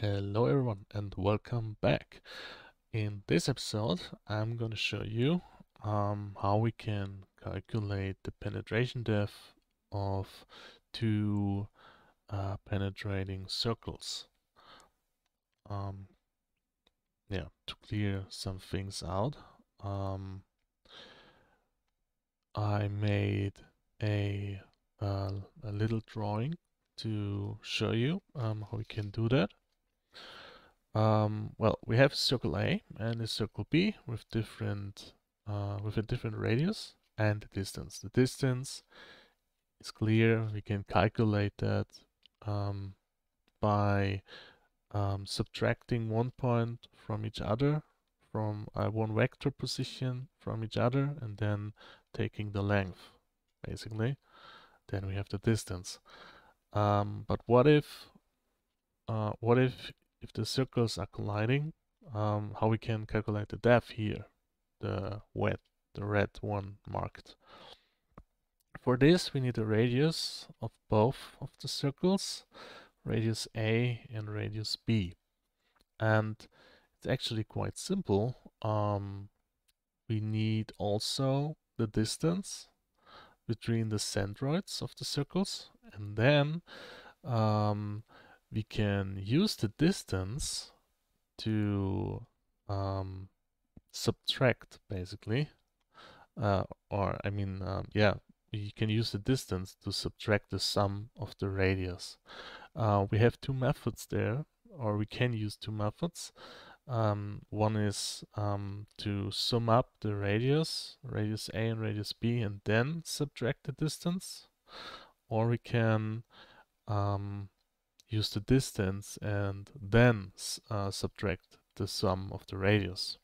Hello everyone and welcome back. In this episode I'm going to show you how we can calculate the penetration depth of two penetrating circles. To clear some things out, I made a, a little drawing to show you how we can do that. Well, we have circle A and a circle B with a different radius and the distance. The distance is clear. We can calculate that by subtracting 1 point from each other, from one vector position from each other, and then taking the length, basically. Then we have the distance. But what if the circles are colliding, how we can calculate the depth here, the red one marked. For this, we need a radius of both of the circles, radius A and radius B. And it's actually quite simple. We need also the distance between the centroids of the circles, and then we can use the distance to subtract, basically. You can use the distance to subtract the sum of the radius. We have two methods there, or we can use two methods. One is to sum up the radius A and radius B, and then subtract the distance. Or we can use the distance and then subtract the sum of the radius.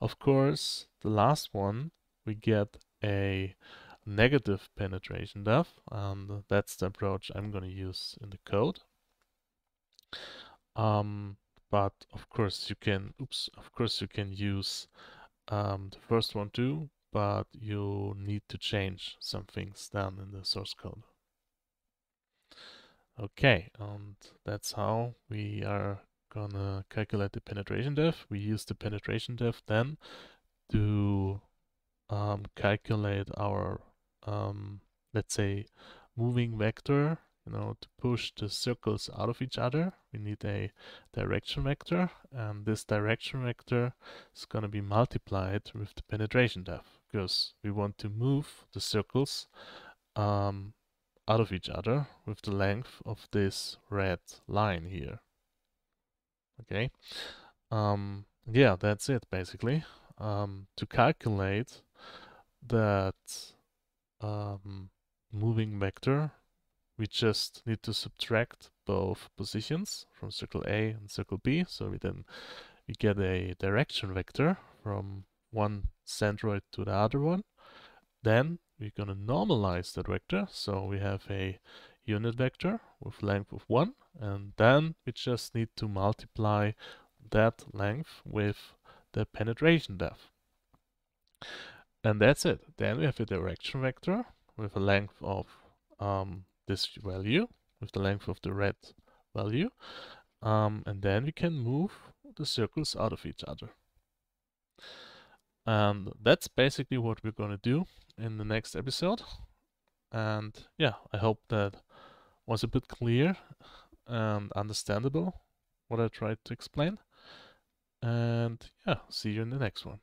Of course, the last one, we get a negative penetration depth, and that's the approach I'm going to use in the code. But of course you can use the first one too, but you need to change some things down in the source code. Okay, and that's how we are gonna calculate the penetration depth. We use the penetration depth then to calculate our, let's say, moving vector. To push the circles out of each other, we need a direction vector, and this direction vector is going to be multiplied with the penetration depth, because we want to move the circles out of each other with the length of this red line here. Okay, yeah, that's it basically. To calculate that moving vector, we just need to subtract both positions from circle A and circle B, so we get a direction vector from one centroid to the other one. Then we're going to normalize that vector, so we have a unit vector with length of 1, and then we just need to multiply that length with the penetration depth. And that's it. Then we have a direction vector with a length of this value, with the length of the red value, and then we can move the circles out of each other. And that's basically what we're going to do in the next episode. And yeah, I hope that was a bit clear and understandable what I tried to explain. And yeah, see you in the next one.